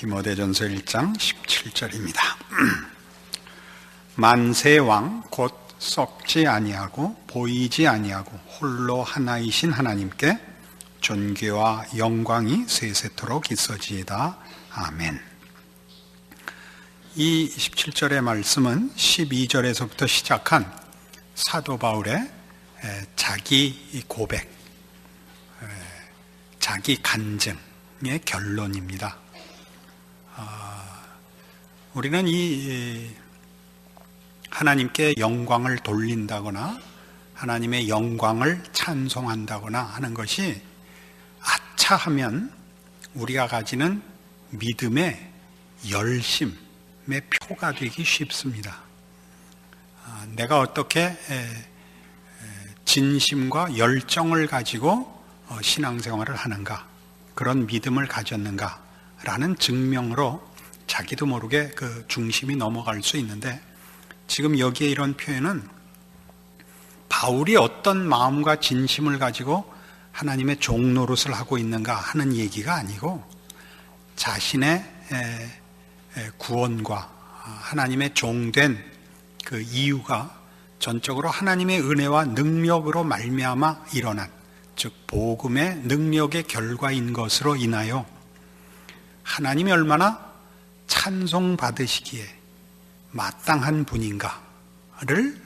디모데전서 1장 17절입니다. 만세왕 곧 썩지 아니하고 보이지 아니하고 홀로 하나이신 하나님께 존귀와 영광이 세세토록 있어지이다. 아멘. 이 17절의 말씀은 12절에서부터 시작한 사도 바울의 자기 고백, 자기 간증의 결론입니다. 우리는 이 하나님께 영광을 돌린다거나 하나님의 영광을 찬송한다거나 하는 것이 아차 하면 우리가 가지는 믿음의 열심의 표가 되기 쉽습니다. 내가 어떻게 진심과 열정을 가지고 신앙생활을 하는가, 그런 믿음을 가졌는가라는 증명으로 자기도 모르게 그 중심이 넘어갈 수 있는데, 지금 여기에 이런 표현은 바울이 어떤 마음과 진심을 가지고 하나님의 종 노릇을 하고 있는가 하는 얘기가 아니고, 자신의 구원과 하나님의 종된 그 이유가 전적으로 하나님의 은혜와 능력으로 말미암아 일어난, 즉 복음의 능력의 결과인 것으로 인하여 하나님이 얼마나 찬송받으시기에 마땅한 분인가를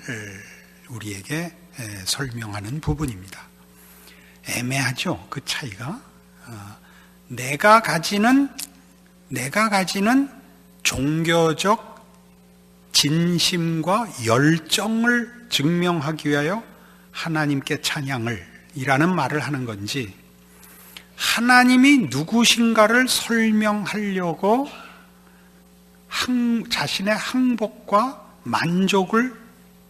우리에게 설명하는 부분입니다. 애매하죠, 그 차이가. 내가 가지는 종교적 진심과 열정을 증명하기 위하여 하나님께 찬양을 이라는 말을 하는 건지, 하나님이 누구신가를 설명하려고 자신의 항복과 만족을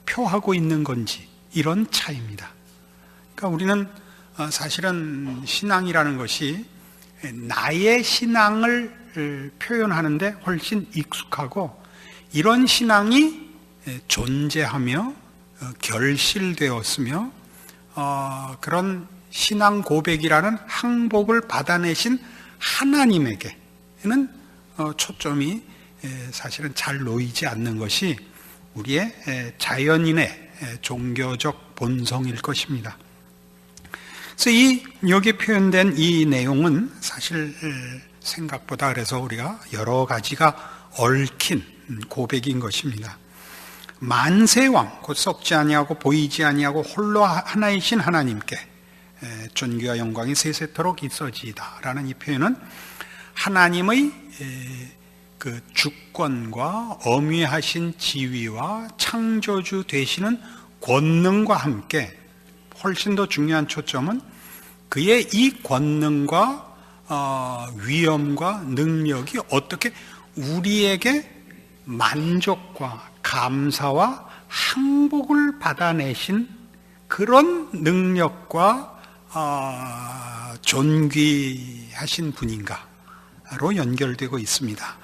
표하고 있는 건지, 이런 차이입니다. 그러니까 우리는 사실은 신앙이라는 것이 나의 신앙을 표현하는데 훨씬 익숙하고, 이런 신앙이 존재하며 결실되었으며 그런 신앙 고백이라는 항복을 받아내신 하나님에게는 초점이 사실은 잘 놓이지 않는 것이 우리의 자연인의 종교적 본성일 것입니다. 그래서 여기 표현된 이 내용은 사실 생각보다 그래서 우리가 여러 가지가 얽힌 고백인 것입니다. 만세왕 곧 썩지 아니하고 보이지 아니하고 홀로 하나이신 하나님께 존귀와 영광이 세세토록 있어지이다 라는 이 표현은 하나님의 그 주권과 엄위하신 지위와 창조주 되시는 권능과 함께, 훨씬 더 중요한 초점은 그의 이 권능과 위엄과 능력이 어떻게 우리에게 만족과 감사와 항복을 받아내신 그런 능력과 존귀하신 분인가로 연결되고 있습니다.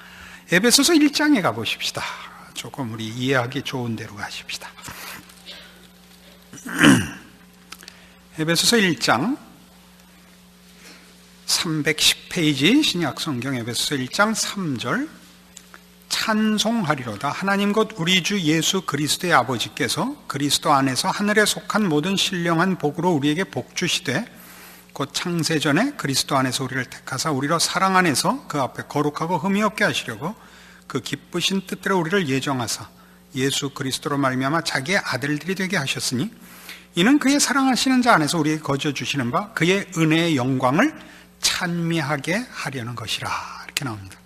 에베소서 1장에 가보십시다. 조금 우리 이해하기 좋은 데로 가십시다. 에베소서 1장 310페이지 신약성경 에베소서 1장 3절. 찬송하리로다. 하나님 곧 우리 주 예수 그리스도의 아버지께서 그리스도 안에서 하늘에 속한 모든 신령한 복으로 우리에게 복 주시되, 곧 창세전에 그리스도 안에서 우리를 택하사 우리로 사랑 안에서 그 앞에 거룩하고 흠이 없게 하시려고 그 기쁘신 뜻대로 우리를 예정하사 예수 그리스도로 말미암아 자기의 아들들이 되게 하셨으니, 이는 그의 사랑하시는 자 안에서 우리에게 거저 주시는 바 그의 은혜의 영광을 찬미하게 하려는 것이라. 이렇게 나옵니다.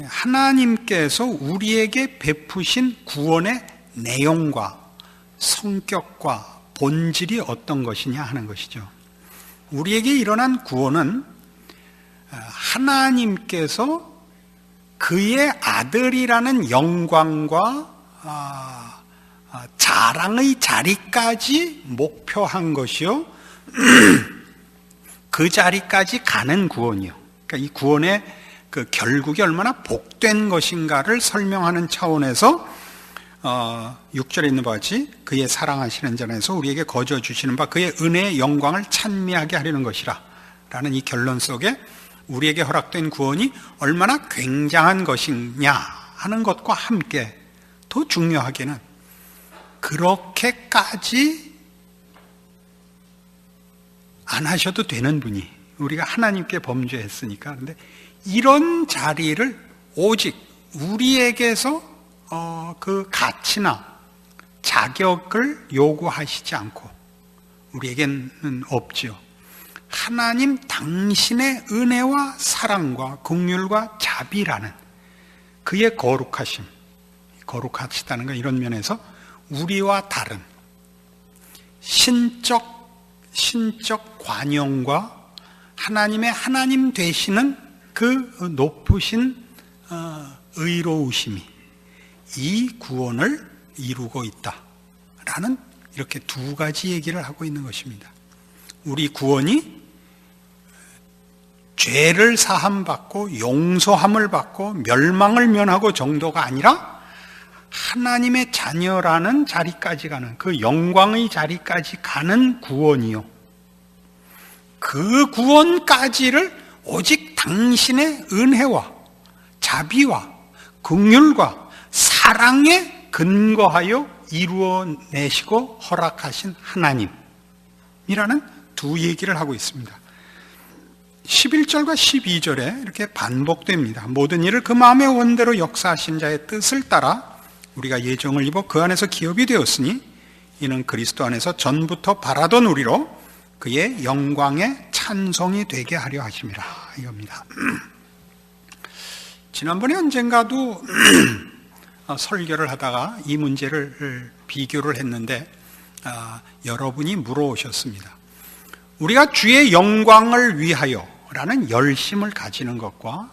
하나님께서 우리에게 베푸신 구원의 내용과 성격과 본질이 어떤 것이냐 하는 것이죠. 우리에게 일어난 구원은 하나님께서 그의 아들이라는 영광과 자랑의 자리까지 목표한 것이요, 그 자리까지 가는 구원이요. 그러니까 이 구원의 그 결국이 얼마나 복된 것인가를 설명하는 차원에서 6절에 있는 바와 같이 그의 사랑하시는 자에서 우리에게 거저 주시는 바 그의 은혜의 영광을 찬미하게 하려는 것이라 라는 이 결론 속에 우리에게 허락된 구원이 얼마나 굉장한 것이냐 하는 것과 함께 더 중요하게는 그렇게까지 안 하셔도 되는 분이, 우리가 하나님께 범죄했으니까, 그런데 이런 자리를 오직 우리에게서 그 가치나 자격을 요구하시지 않고 우리에게는 없지요. 하나님 당신의 은혜와 사랑과 긍휼과 자비라는 그의 거룩하심, 거룩하시다는 건 이런 면에서 우리와 다른 신적 관용과 하나님의 하나님 되시는 그 높으신 의로우심이 이 구원을 이루고 있다라는 이렇게 두 가지 얘기를 하고 있는 것입니다. 우리 구원이 죄를 사함받고 용서함을 받고 멸망을 면하고 정도가 아니라 하나님의 자녀라는 자리까지 가는, 그 영광의 자리까지 가는 구원이요, 그 구원까지를 오직 당신의 은혜와 자비와 긍휼과 사랑에 근거하여 이루어내시고 허락하신 하나님이라는 두 얘기를 하고 있습니다. 11절과 12절에 이렇게 반복됩니다. 모든 일을 그 마음의 원대로 역사하신 자의 뜻을 따라 우리가 예정을 입어 그 안에서 기업이 되었으니 이는 그리스도 안에서 전부터 바라던 우리로 그의 영광의 찬송이 되게 하려 하심이라, 이겁니다. 지난번에 언젠가도 설교를 하다가 이 문제를 비교를 했는데 여러분이 물어오셨습니다. 우리가 주의 영광을 위하여 라는 열심을 가지는 것과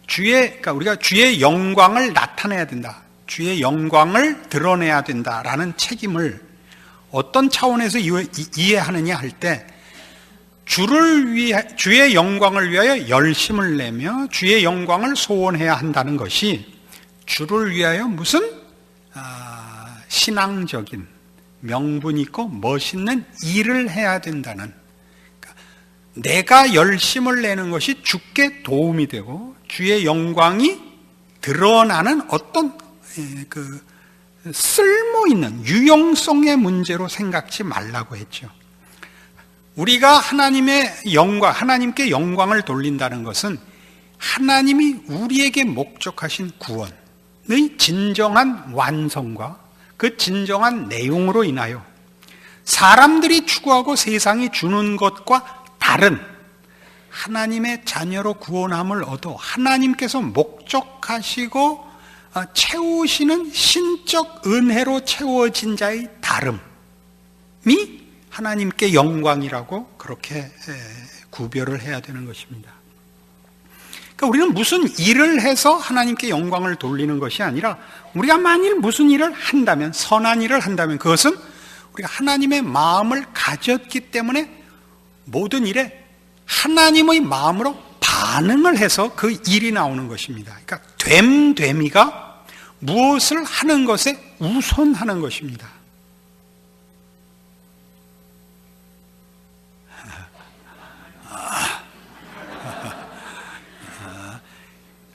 그러니까 우리가 주의 영광을 나타내야 된다, 주의 영광을 드러내야 된다라는 책임을 어떤 차원에서 이해하느냐 할 때, 주의 영광을 위하여 열심을 내며 주의 영광을 소원해야 한다는 것이 주를 위하여 무슨 신앙적인 명분 있고 멋있는 일을 해야 된다는, 그러니까 내가 열심을 내는 것이 주께 도움이 되고 주의 영광이 드러나는 어떤 그 쓸모있는 유용성의 문제로 생각지 말라고 했죠. 우리가 하나님께 영광을 돌린다는 것은 하나님이 우리에게 목적하신 구원의 진정한 완성과 그 진정한 내용으로 인하여 사람들이 추구하고 세상이 주는 것과 다른 하나님의 자녀로 구원함을 얻어 하나님께서 목적하시고 채우시는 신적 은혜로 채워진 자의 다름이 하나님께 영광이라고 그렇게 구별을 해야 되는 것입니다. 그러니까 우리는 무슨 일을 해서 하나님께 영광을 돌리는 것이 아니라, 우리가 만일 무슨 일을 한다면, 선한 일을 한다면 그것은 우리가 하나님의 마음을 가졌기 때문에 모든 일에 하나님의 마음으로 반응을 해서 그 일이 나오는 것입니다. 그러니까 됨이가 무엇을 하는 것에 우선하는 것입니다.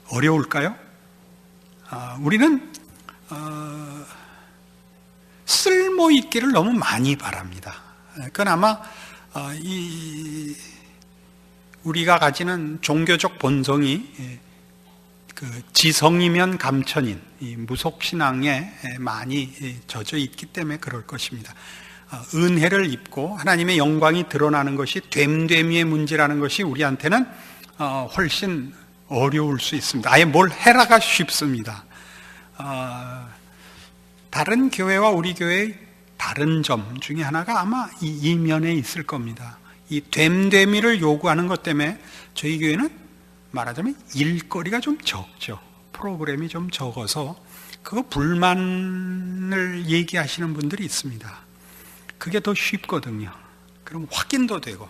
어려울까요? 우리는 쓸모있기를 너무 많이 바랍니다. 그건 아마 우리가 가지는 종교적 본성이 그 지성이면 감천인 이 무속신앙에 많이 젖어 있기 때문에 그럴 것입니다. 은혜를 입고 하나님의 영광이 드러나는 것이 됨됨이의 문제라는 것이 우리한테는 훨씬 어려울 수 있습니다. 아예 뭘 해라가 쉽습니다. 다른 교회와 우리 교회의 다른 점 중에 하나가 아마 이 면에 있을 겁니다. 이 됨됨이를 요구하는 것 때문에 저희 교회는 말하자면 일거리가 좀 적죠. 프로그램이 좀 적어서 그거 불만을 얘기하시는 분들이 있습니다. 그게 더 쉽거든요. 그럼 확인도 되고,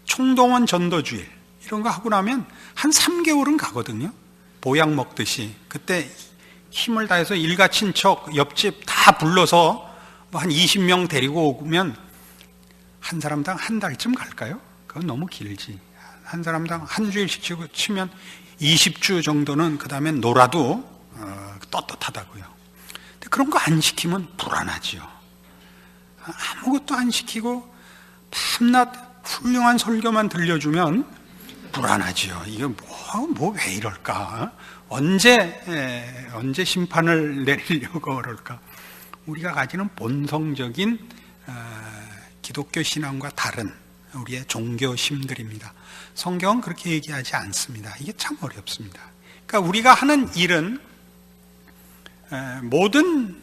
총동원 전도주일 이런 거 하고 나면 한 3개월은 가거든요. 보약 먹듯이. 그때 힘을 다해서 일가 친척, 옆집 다 불러서 뭐 한 20명 데리고 오면 한 사람당 한 달쯤 갈까요? 그건 너무 길지. 한 사람당 한 주일씩 치면 20주 정도는 그 다음에 놀아도 떳떳하다고요. 근데 그런 거 안 시키면 불안하지요. 아무것도 안 시키고 밤낮 훌륭한 설교만 들려주면 불안하지요. 이게 뭐 왜 이럴까? 언제 심판을 내리려고 그럴까? 우리가 가지는 본성적인 기독교 신앙과 다른 우리의 종교심들입니다. 성경은 그렇게 얘기하지 않습니다. 이게 참 어렵습니다. 그러니까 우리가 하는 일은 모든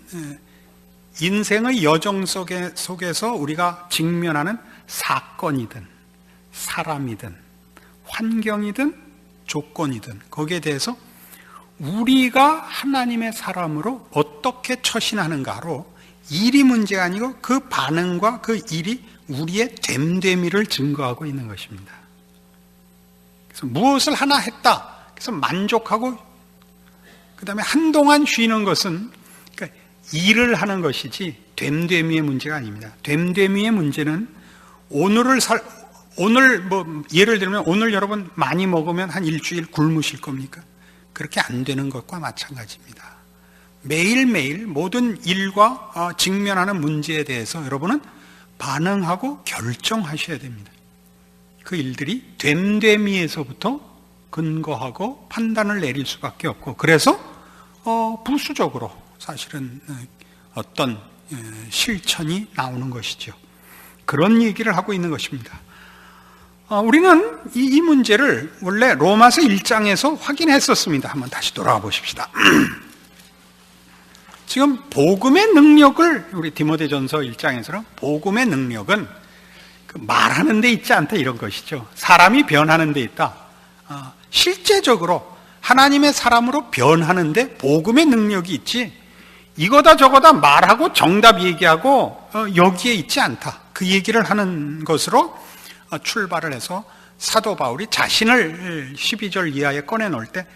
인생의 여정 속에서 우리가 직면하는 사건이든 사람이든 환경이든 조건이든 거기에 대해서 우리가 하나님의 사람으로 어떻게 처신하는가로 일이 문제가 아니고 그 반응과 그 일이 우리의 됨됨이를 증거하고 있는 것입니다. 그래서 무엇을 하나 했다. 그래서 만족하고 그 다음에 한동안 쉬는 것은 그러니까 일을 하는 것이지 됨됨이의 문제가 아닙니다. 됨됨이의 문제는 오늘 뭐 예를 들면 오늘 여러분 많이 먹으면 한 일주일 굶으실 겁니까? 그렇게 안 되는 것과 마찬가지입니다. 매일매일 모든 일과 직면하는 문제에 대해서 여러분은 반응하고 결정하셔야 됩니다. 그 일들이 됨됨이에서부터 근거하고 판단을 내릴 수밖에 없고 그래서 부수적으로 사실은 어떤 실천이 나오는 것이죠. 그런 얘기를 하고 있는 것입니다. 우리는 이 문제를 원래 로마서 1장에서 확인했었습니다. 한번 다시 돌아가 보십시다. 지금 복음의 능력을 우리 디모데전서 1장에서는 복음의 능력은 말하는 데 있지 않다 이런 것이죠. 사람이 변하는 데 있다. 실제적으로 하나님의 사람으로 변하는 데 복음의 능력이 있지 이거다 저거다 말하고 정답 얘기하고 여기에 있지 않다. 그 얘기를 하는 것으로 출발을 해서 사도 바울이 자신을 12절 이하에 꺼내놓을 때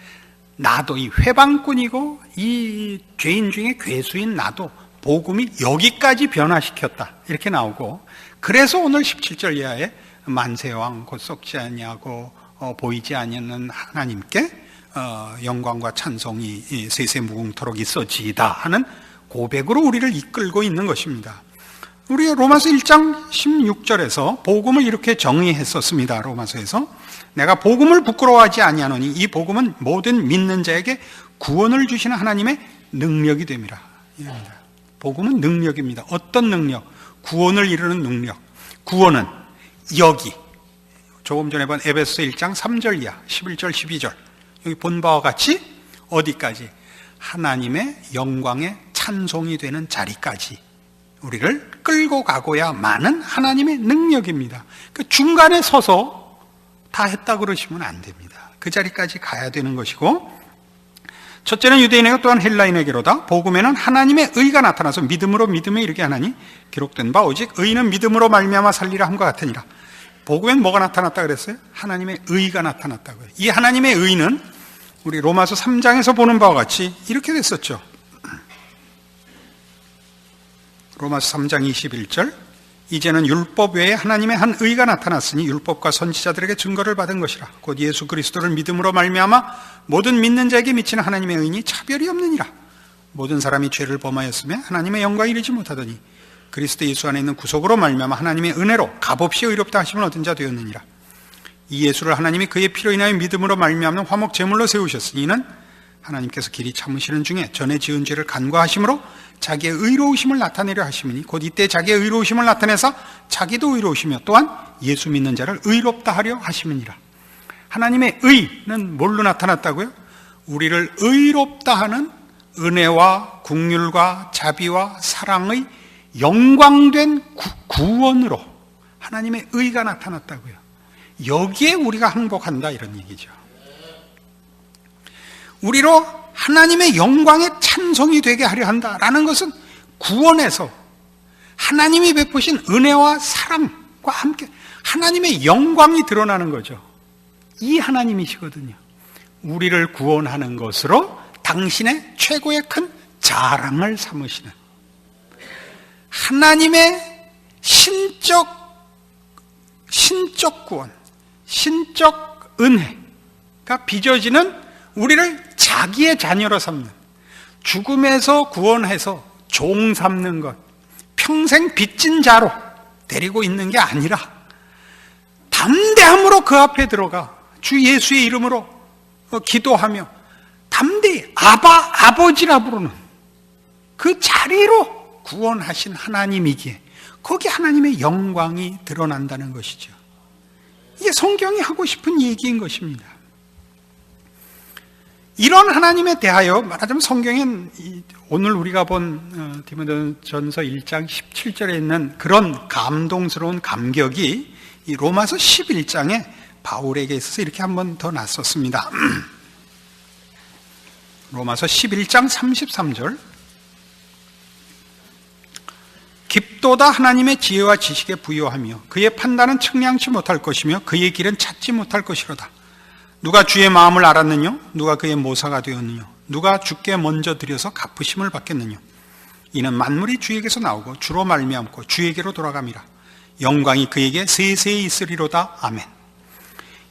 나도 이 회방꾼이고 이 죄인 중에 괴수인 나도 복음이 여기까지 변화시켰다 이렇게 나오고 그래서 오늘 17절 이하에 만세왕 곧 썩지 아니하고 보이지 아니하는 하나님께 영광과 찬송이 세세무궁토록 있어지이다 하는 고백으로 우리를 이끌고 있는 것입니다. 우리 로마서 1장 16절에서 복음을 이렇게 정의했었습니다. 로마서에서 내가 복음을 부끄러워하지 아니하노니 이 복음은 모든 믿는 자에게 구원을 주시는 하나님의 능력이 됨이라. 복음은 능력입니다. 어떤 능력? 구원을 이루는 능력. 구원은 여기 조금 전에 본 에베소서 1장 3절 이하 11절 12절 여기 본 바와 같이 어디까지? 하나님의 영광의 찬송이 되는 자리까지 우리를 끌고 가고야만은 하나님의 능력입니다. 그 중간에 서서 다 했다 그러시면 안 됩니다. 그 자리까지 가야 되는 것이고 첫째는 유대인에게 또한 헬라인에게로다. 복음에는 하나님의 의가 나타나서 믿음으로 믿음에 이르게 하나니 기록된 바 오직 의인은 믿음으로 말미암아 살리라 함과 같으니라. 복음엔 뭐가 나타났다 그랬어요? 하나님의 의가 나타났다고요. 이 하나님의 의는 우리 로마서 3장에서 보는 바와 같이 이렇게 됐었죠. 로마서 3장 21절 이제는 율법 외에 하나님의 한 의가 나타났으니 율법과 선지자들에게 증거를 받은 것이라. 곧 예수 그리스도를 믿음으로 말미암아 모든 믿는 자에게 미치는 하나님의 의인이 차별이 없느니라. 모든 사람이 죄를 범하였으며 하나님의 영광에 이르지 못하더니 그리스도 예수 안에 있는 구속으로 말미암아 하나님의 은혜로 값없이 의롭다 하심을 얻은 자 되었느니라. 이 예수를 하나님이 그의 피로 인하여 믿음으로 말미암는 화목 제물로 세우셨으니 이는 하나님께서 길이 참으시는 중에 전에 지은 죄를 간과하심으로 자기의 의로우심을 나타내려 하심이니 곧 이때 자기의 의로우심을 나타내사 자기도 의로우시며 또한 예수 믿는 자를 의롭다 하려 하심이니라. 하나님의 의는 뭘로 나타났다고요? 우리를 의롭다 하는 은혜와 긍휼과 자비와 사랑의 영광된 구원으로 하나님의 의가 나타났다고요. 여기에 우리가 항복한다 이런 얘기죠. 우리로 하나님의 영광의 찬송이 되게 하려 한다라는 것은 구원에서 하나님이 베푸신 은혜와 사랑과 함께 하나님의 영광이 드러나는 거죠. 이 하나님이시거든요. 우리를 구원하는 것으로 당신의 최고의 큰 자랑을 삼으시는 하나님의 신적 구원, 신적 은혜가 빚어지는 우리를 자기의 자녀로 삼는, 죽음에서 구원해서 종 삼는 것, 평생 빚진 자로 데리고 있는 게 아니라 담대함으로 그 앞에 들어가 주 예수의 이름으로 기도하며 담대히 아버지라 부르는 그 자리로 구원하신 하나님이기에 거기 하나님의 영광이 드러난다는 것이죠. 이게 성경이 하고 싶은 얘기인 것입니다. 이런 하나님에 대하여 말하자면 성경엔 오늘 우리가 본 디모데전서 1장 17절에 있는 그런 감동스러운 감격이 이 로마서 11장에 바울에게 있어서 이렇게 한 번 더 났었습니다. 로마서 11장 33절, 깊도다 하나님의 지혜와 지식에 부요하며 그의 판단은 측량치 못할 것이며 그의 길은 찾지 못할 것이로다. 누가 주의 마음을 알았느냐? 누가 그의 모사가 되었느냐? 누가 주께 먼저 드려서 갚으심을 받겠느냐? 이는 만물이 주에게서 나오고 주로 말미암고 주에게로 돌아감이라. 영광이 그에게 세세히 있으리로다. 아멘.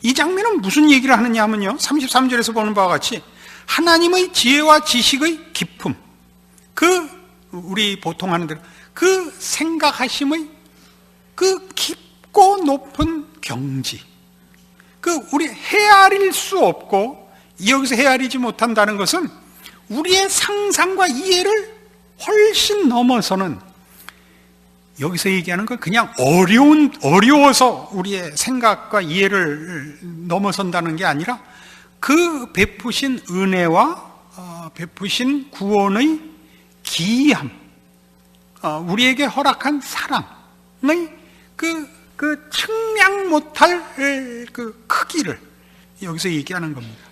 이 장면은 무슨 얘기를 하느냐 하면요, 33절에서 보는 바와 같이 하나님의 지혜와 지식의 깊음, 그 우리 보통 하는 대로 그 생각하심의 그 깊고 높은 경지, 그 우리 헤아릴 수 없고 여기서 헤아리지 못한다는 것은 우리의 상상과 이해를 훨씬 넘어서는, 여기서 얘기하는 건 그냥 어려워서 우리의 생각과 이해를 넘어선다는 게 아니라 그 베푸신 은혜와 베푸신 구원의 기이함, 우리에게 허락한 사랑의 그 측량 못할 그 크기를 여기서 얘기하는 겁니다.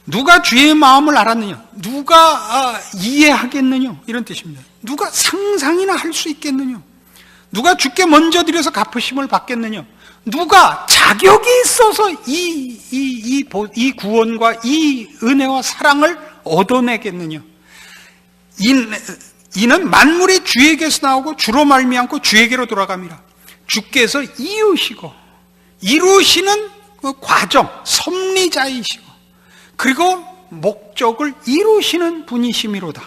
누가 주의 마음을 알았느냐? 누가 이해하겠느냐? 이런 뜻입니다. 누가 상상이나 할 수 있겠느냐? 누가 주께 먼저 드려서 갚으심을 받겠느냐? 누가 자격이 있어서 이 구원과 이 은혜와 사랑을 얻어내겠느냐? 이는 만물이 주에게서 나오고 주로 말미암고 주에게로 돌아갑니다. 주께서 이으시고 이루시는 그 과정, 섭리자이시고 그리고 목적을 이루시는 분이시미로다.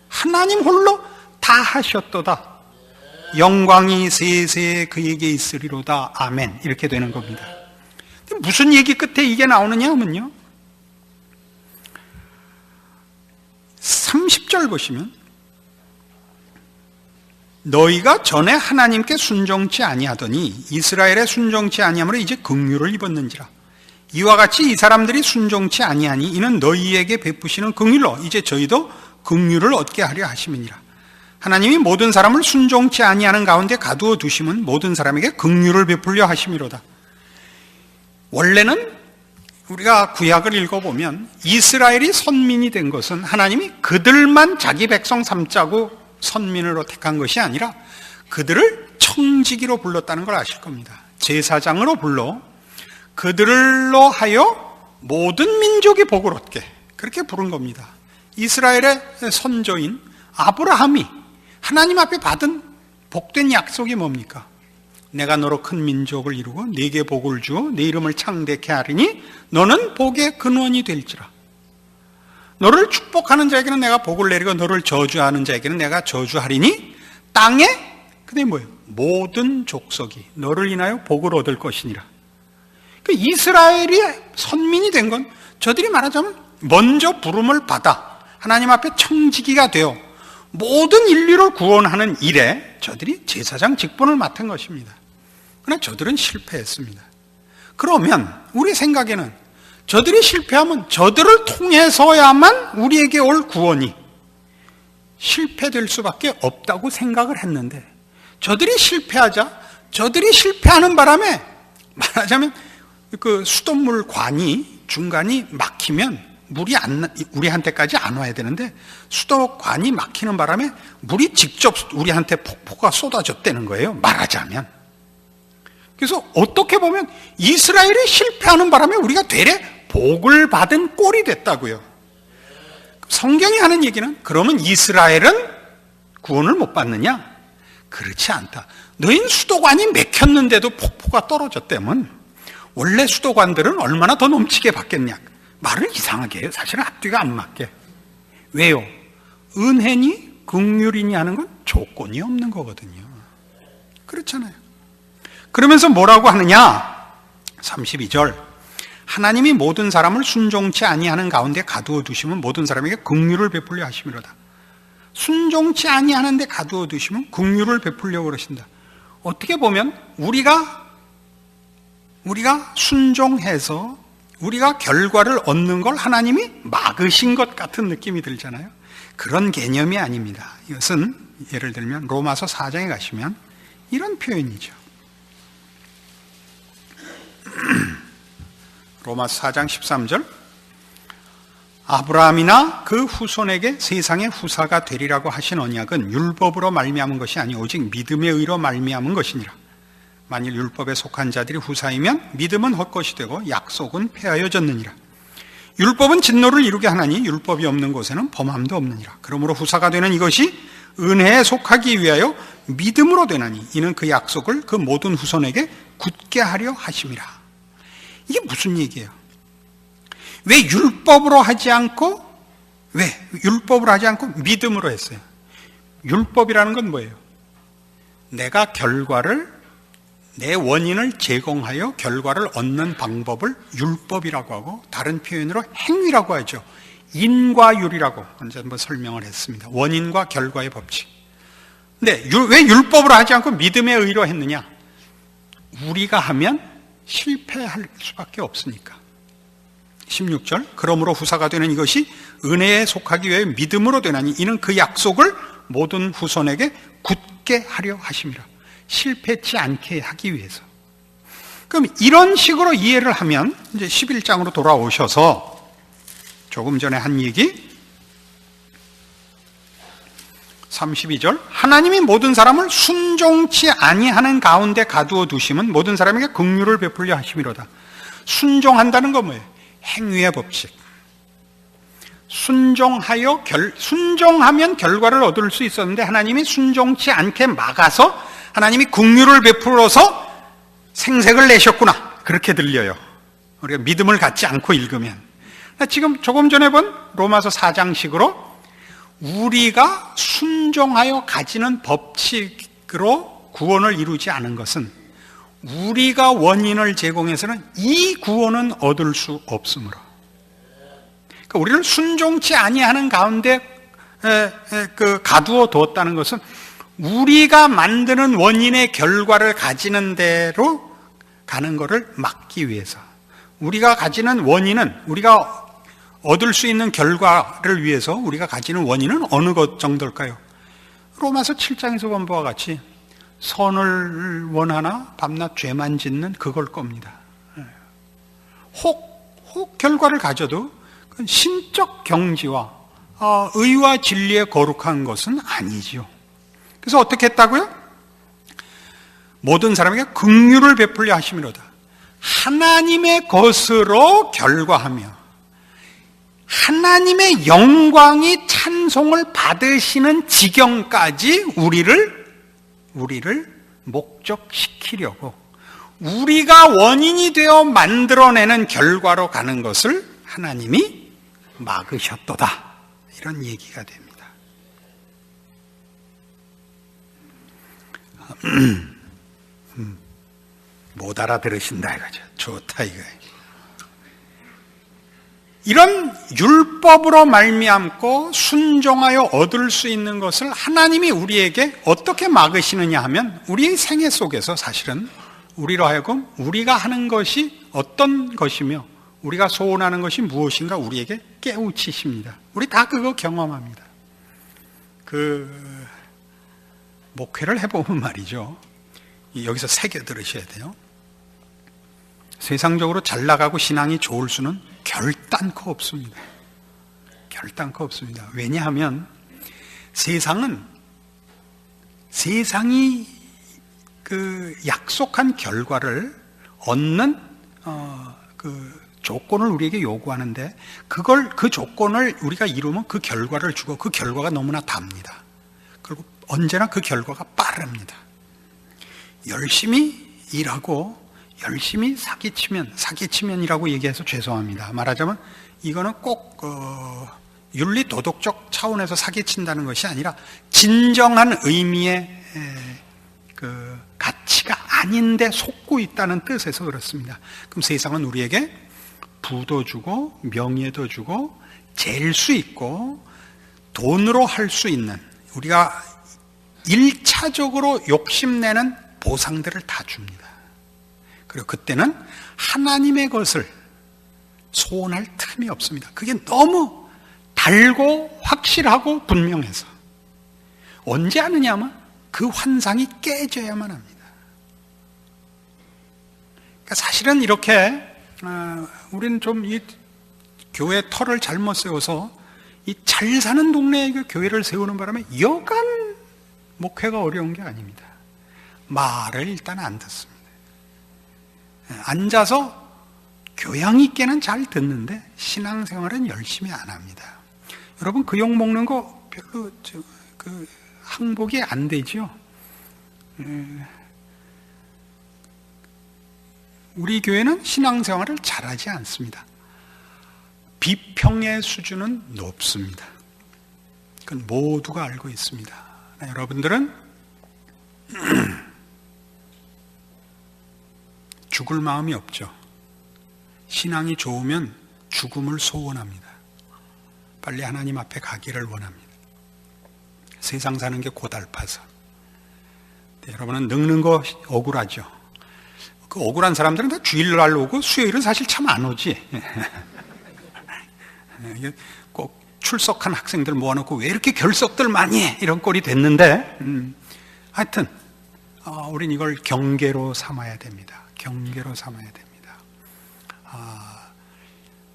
하나님 홀로 다 하셨도다. 영광이 세세에 그에게 있으리로다. 아멘. 이렇게 되는 겁니다. 무슨 얘기 끝에 이게 나오느냐 하면요, 30절 보시면 너희가 전에 하나님께 순종치 아니하더니 이스라엘에 순종치 아니함으로 이제 긍휼을 입었는지라. 이와 같이 이 사람들이 순종치 아니하니 이는 너희에게 베푸시는 긍휼로 이제 저희도 긍휼을 얻게 하려 하심이니라. 하나님이 모든 사람을 순종치 아니하는 가운데 가두어 두심은 모든 사람에게 긍휼을 베풀려 하심이로다. 원래는 우리가 구약을 읽어보면 이스라엘이 선민이 된 것은 하나님이 그들만 자기 백성 삼자고 선민으로 택한 것이 아니라 그들을 청지기로 불렀다는 걸 아실 겁니다. 제사장으로 불러 그들로 하여 모든 민족이 복을 얻게 그렇게 부른 겁니다. 이스라엘의 선조인 아브라함이 하나님 앞에 받은 복된 약속이 뭡니까? 내가 너로 큰 민족을 이루고 네게 복을 주어 네 이름을 창대케 하리니 너는 복의 근원이 될지라. 너를 축복하는 자에게는 내가 복을 내리고 너를 저주하는 자에게는 내가 저주하리니 땅에 그게 뭐예요? 모든 족속이 너를 인하여 복을 얻을 것이니라. 그러니까 이스라엘이 선민이 된 건 저들이 말하자면 먼저 부름을 받아 하나님 앞에 청지기가 되어 모든 인류를 구원하는 일에 저들이 제사장 직분을 맡은 것입니다. 그러나 저들은 실패했습니다. 그러면 우리 생각에는 저들이 실패하면 저들을 통해서야만 우리에게 올 구원이 실패될 수밖에 없다고 생각을 했는데 저들이 실패하는 바람에 말하자면 그 수돗물 관이 중간이 막히면 물이 우리한테까지 안 와야 되는데 수도관이 막히는 바람에 물이 직접 우리한테 폭포가 쏟아졌다는 거예요, 말하자면. 그래서 어떻게 보면 이스라엘이 실패하는 바람에 우리가 되레 복을 받은 꼴이 됐다고요. 성경이 하는 얘기는 그러면 이스라엘은 구원을 못 받느냐? 그렇지 않다. 너희는 수도관이 막혔는데도 폭포가 떨어졌다면 원래 수도관들은 얼마나 더 넘치게 받겠냐? 말을 이상하게 해요. 사실은 앞뒤가 안 맞게. 왜요? 은혜니 긍휼이니 하는 건 조건이 없는 거거든요. 그렇잖아요. 그러면서 뭐라고 하느냐? 32절. 하나님이 모든 사람을 순종치 아니하는 가운데 가두어 두시면 모든 사람에게 긍휼을 베풀려 하심이로다. 순종치 아니하는데 가두어 두시면 긍휼을 베풀려고 그러신다. 어떻게 보면 우리가 순종해서 우리가 결과를 얻는 걸 하나님이 막으신 것 같은 느낌이 들잖아요. 그런 개념이 아닙니다. 이것은 예를 들면 로마서 4장에 가시면 이런 표현이죠. 로마서 4장 13절. 아브라함이나 그 후손에게 세상의 후사가 되리라고 하신 언약은 율법으로 말미암은 것이 아니 오직 믿음의 의로 말미암은 것이니라. 만일 율법에 속한 자들이 후사이면 믿음은 헛것이 되고 약속은 폐하여졌느니라. 율법은 진노를 이루게 하나니 율법이 없는 곳에는 범함도 없느니라. 그러므로 후사가 되는 이것이 은혜에 속하기 위하여 믿음으로 되나니 이는 그 약속을 그 모든 후손에게 굳게 하려 하심이라. 이게 무슨 얘기예요? 왜 율법으로 하지 않고 믿음으로 했어요? 율법이라는 건 뭐예요? 내가 내 원인을 제공하여 결과를 얻는 방법을 율법이라고 하고 다른 표현으로 행위라고 하죠. 인과율이라고 먼저 한번 설명을 했습니다. 원인과 결과의 법칙. 근데 왜 율법으로 하지 않고 믿음의 의로 했느냐? 우리가 하면 실패할 수밖에 없으니까. 16절. 그러므로 후사가 되는 이것이 은혜에 속하기 위해 믿음으로 되나니 이는 그 약속을 모든 후손에게 굳게 하려 하심이라. 실패치 않게 하기 위해서. 그럼 이런 식으로 이해를 하면 이제 11장으로 돌아오셔서 조금 전에 한 얘기 32절. 하나님이 모든 사람을 순종치 아니하는 가운데 가두어 두심은 모든 사람에게 긍휼을 베풀려 하심이로다. 순종한다는 건 뭐예요? 행위의 법칙. 순종하면 결과를 얻을 수 있었는데 하나님이 순종치 않게 막아서 하나님이 긍휼을 베풀어서 생색을 내셨구나. 그렇게 들려요. 우리가 믿음을 갖지 않고 읽으면. 지금 조금 전에 본 로마서 4장식으로 우리가 순종하여 가지는 법칙으로 구원을 이루지 않은 것은 우리가 원인을 제공해서는 이 구원은 얻을 수 없으므로. 그러니까 우리를 순종치 아니하는 가운데 가두어 두었다는 것은 우리가 만드는 원인의 결과를 가지는 대로 가는 것을 막기 위해서. 우리가 가지는 원인은 우리가 얻을 수 있는 결과를 위해서 우리가 가지는 원인은 어느 것 정도일까요? 로마서 7장에서 본 바와 같이 선을 원하나 밤낮 죄만 짓는 그걸 겁니다. 혹 결과를 가져도 신적 경지와 의와 진리에 거룩한 것은 아니지요. 그래서 어떻게 했다고요? 모든 사람에게 긍휼을 베풀려 하심이로다. 하나님의 것으로 결과하며 하나님의 영광이 찬송을 받으시는 지경까지 우리를 목적시키려고 우리가 원인이 되어 만들어내는 결과로 가는 것을 하나님이 막으셨도다. 이런 얘기가 됩니다. 못 알아들으신다 이거죠. 좋다 이거. 이런 율법으로 말미암고 순종하여 얻을 수 있는 것을 하나님이 우리에게 어떻게 막으시느냐 하면 우리의 생애 속에서 사실은 우리로 하여금 우리가 하는 것이 어떤 것이며 우리가 소원하는 것이 무엇인가 우리에게 깨우치십니다. 우리 다 그거 경험합니다. 목회를 해보면 말이죠. 여기서 새겨 들으셔야 돼요. 세상적으로 잘 나가고 신앙이 좋을 수는 결단코 없습니다. 결단코 없습니다. 왜냐하면 세상이 그 약속한 결과를 얻는 조건을 우리에게 요구하는데 그 조건을 우리가 이루면 그 결과를 주고 그 결과가 너무나 답니다. 그리고 언제나 그 결과가 빠릅니다. 열심히 일하고 열심히 사기치면이라고 얘기해서 죄송합니다. 말하자면 이거는 꼭 윤리 도덕적 차원에서 사기친다는 것이 아니라 진정한 의미의 그 가치가 아닌데 속고 있다는 뜻에서 그렇습니다. 그럼 세상은 우리에게 부도 주고 명예도 주고 잴 수 있고 돈으로 할 수 있는, 우리가 1차적으로 욕심내는 보상들을 다 줍니다. 그리고 그때는 하나님의 것을 소원할 틈이 없습니다. 그게 너무 달고 확실하고 분명해서. 언제 하느냐면 그 환상이 깨져야만 합니다. 그러니까 사실은 이렇게 우리는 좀 이 교회 털을 잘못 세워서 이 잘 사는 동네에 그 교회를 세우는 바람에 여간 목회가 어려운 게 아닙니다. 말을 일단 안 듣습니다. 앉아서 교양 있게는 잘 듣는데 신앙생활은 열심히 안 합니다. 여러분 그 욕 먹는 거 별로 항복이 안 되죠. 우리 교회는 신앙생활을 잘하지 않습니다. 비평의 수준은 높습니다. 그건 모두가 알고 있습니다. 여러분들은 죽을 마음이 없죠. 신앙이 좋으면 죽음을 소원합니다. 빨리 하나님 앞에 가기를 원합니다. 세상 사는 게 고달파서. 여러분은 늙는 거 억울하죠. 그 억울한 사람들은 다 주일날 오고 수요일은 사실 참 안 오지. 꼭 출석한 학생들 모아놓고 왜 이렇게 결석들 많이 해? 이런 꼴이 됐는데 하여튼 우린 이걸 경계로 삼아야 됩니다. 경계로 삼아야 됩니다.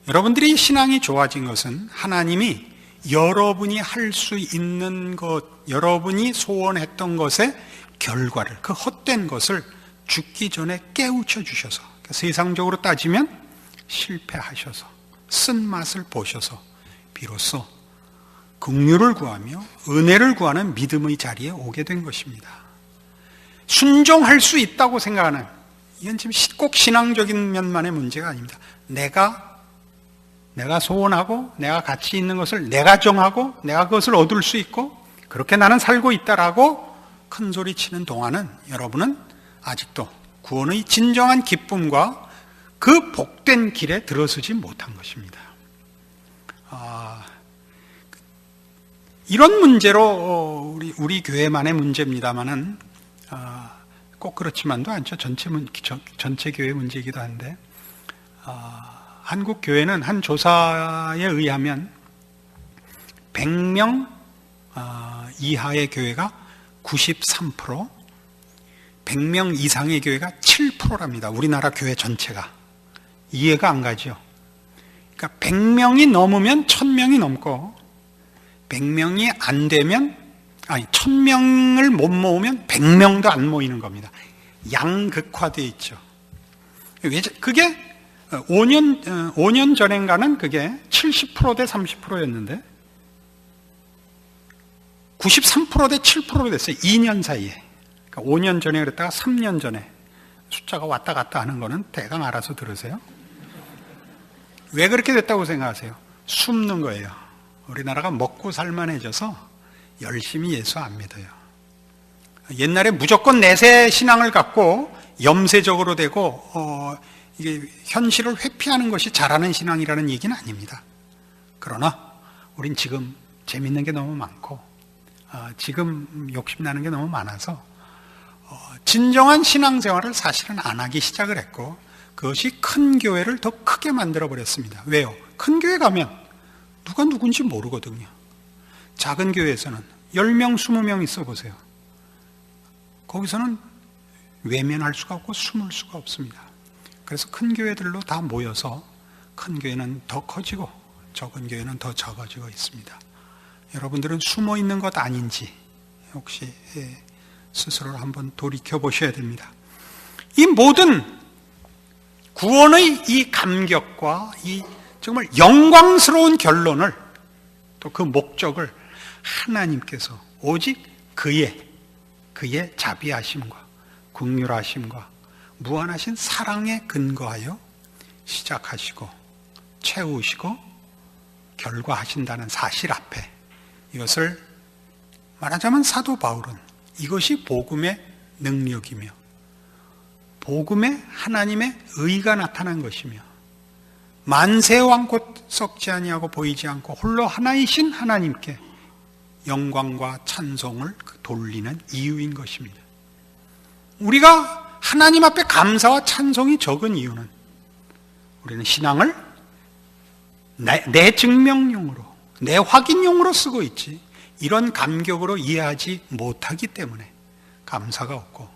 여러분들이 신앙이 좋아진 것은 하나님이 여러분이 할 수 있는 것, 여러분이 소원했던 것의 결과를, 그 헛된 것을 죽기 전에 깨우쳐 주셔서, 그러니까 세상적으로 따지면 실패하셔서 쓴맛을 보셔서 비로소 긍휼을 구하며 은혜를 구하는 믿음의 자리에 오게 된 것입니다. 순종할 수 있다고 생각하는, 이건 지금 꼭 신앙적인 면만의 문제가 아닙니다. 내가 소원하고 내가 가치 있는 것을 내가 정하고 내가 그것을 얻을 수 있고 그렇게 나는 살고 있다라고 큰 소리 치는 동안은 여러분은 아직도 구원의 진정한 기쁨과 그 복된 길에 들어서지 못한 것입니다. 이런 문제로 우리 교회만의 문제입니다만은 꼭 그렇지만도 않죠. 전체 교회 문제이기도 한데 한국 교회는 한 조사에 의하면 100명 이하의 교회가 93%, 100명 이상의 교회가 7%랍니다. 우리나라 교회 전체가. 이해가 안 가죠. 그러니까 100명이 넘으면 1000명이 넘고 100명이 안 되면 1000명을 못 모으면 100명도 안 모이는 겁니다. 양극화되어 있죠. 그게 5년 전인가는 그게 70% 대 30%였는데 93% 대 7%로 됐어요. 2년 사이에. 그러니까 5년 전에 그랬다가 3년 전에. 숫자가 왔다 갔다 하는 거는 대강 알아서 들으세요. 왜 그렇게 됐다고 생각하세요? 숨는 거예요. 우리나라가 먹고 살만해져서 열심히 예수 안 믿어요. 옛날에 무조건 내세 신앙을 갖고 염세적으로 되고 이게 현실을 회피하는 것이 잘하는 신앙이라는 얘기는 아닙니다. 그러나 우린 지금 재밌는 게 너무 많고 지금 욕심나는 게 너무 많아서 진정한 신앙생활을 사실은 안 하기 시작을 했고 그것이 큰 교회를 더 크게 만들어 버렸습니다. 왜요? 큰 교회 가면 누가 누군지 모르거든요. 작은 교회에서는 10명, 20명 있어 보세요. 거기서는 외면할 수가 없고 숨을 수가 없습니다. 그래서 큰 교회들로 다 모여서 큰 교회는 더 커지고 적은 교회는 더 적어지고 있습니다. 여러분들은 숨어 있는 것 아닌지 혹시 스스로를 한번 돌이켜 보셔야 됩니다. 이 모든 구원의 이 감격과 이 정말 영광스러운 결론을, 또 그 목적을 하나님께서 오직 그의 자비하심과 긍휼하심과 무한하신 사랑에 근거하여 시작하시고 채우시고 결과하신다는 사실 앞에, 이것을 말하자면 사도 바울은 이것이 복음의 능력이며 복음의 하나님의 의가 나타난 것이며 만세 왕곧 썩지 아니하고 보이지 않고 홀로 하나이신 하나님께 영광과 찬송을 돌리는 이유인 것입니다. 우리가 하나님 앞에 감사와 찬송이 적은 이유는 우리는 신앙을 내 증명용으로, 내 확인용으로 쓰고 있지 이런 감격으로 이해하지 못하기 때문에 감사가 없고,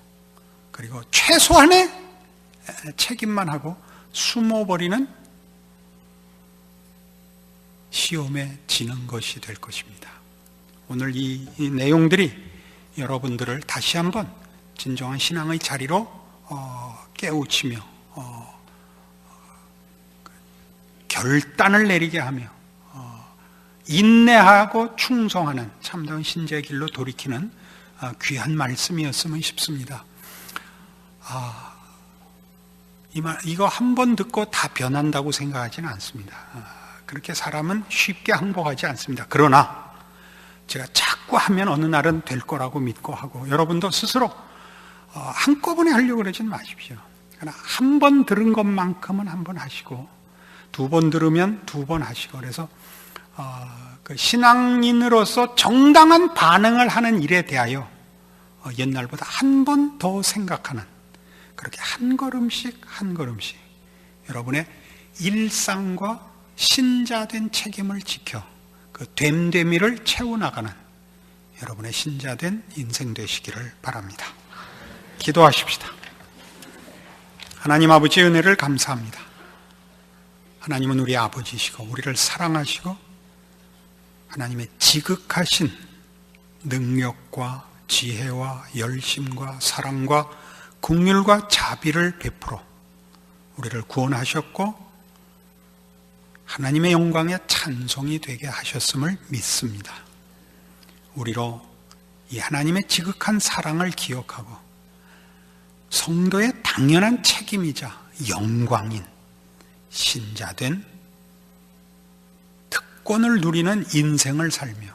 그리고 최소한의 책임만 하고 숨어버리는 시험에 지는 것이 될 것입니다. 오늘 이 내용들이 여러분들을 다시 한번 진정한 신앙의 자리로 깨우치며 결단을 내리게 하며 인내하고 충성하는 참다운 신자의 길로 돌이키는 귀한 말씀이었으면 싶습니다. 이거 한 번 듣고 다 변한다고 생각하지는 않습니다. 그렇게 사람은 쉽게 항복하지 않습니다. 그러나 제가 자꾸 하면 어느 날은 될 거라고 믿고 하고, 여러분도 스스로 한꺼번에 하려고 그러지는 마십시오. 그러나 한 번 들은 것만큼은 한 번 하시고, 두 번 들으면 두 번 하시고, 그래서 그 신앙인으로서 정당한 반응을 하는 일에 대하여 옛날보다 한 번 더 생각하는, 그렇게 한 걸음씩 한 걸음씩 여러분의 일상과 신자된 책임을 지켜 그 됨됨이를 채워나가는 여러분의 신자된 인생 되시기를 바랍니다. 기도하십시다. 하나님 아버지의 은혜를 감사합니다. 하나님은 우리 아버지시고 우리를 사랑하시고 하나님의 지극하신 능력과 지혜와 열심과 사랑과 긍휼과 자비를 베풀어 우리를 구원하셨고 하나님의 영광에 찬송이 되게 하셨음을 믿습니다. 우리로 이 하나님의 지극한 사랑을 기억하고 성도의 당연한 책임이자 영광인 신자된 특권을 누리는 인생을 살며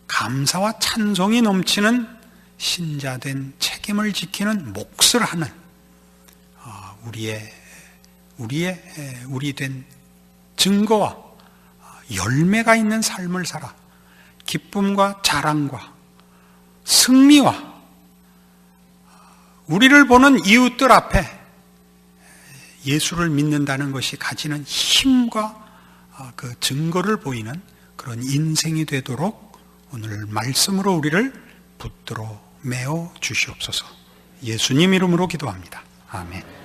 감사와 찬송이 넘치는 신자된 책임을 지키는 몫을 하는 우리 된 증거와 열매가 있는 삶을 살아 기쁨과 자랑과 승리와 우리를 보는 이웃들 앞에 예수를 믿는다는 것이 가지는 힘과 그 증거를 보이는 그런 인생이 되도록 오늘 말씀으로 우리를 붙들어 메어 주시옵소서. 예수님 이름으로 기도합니다. 아멘.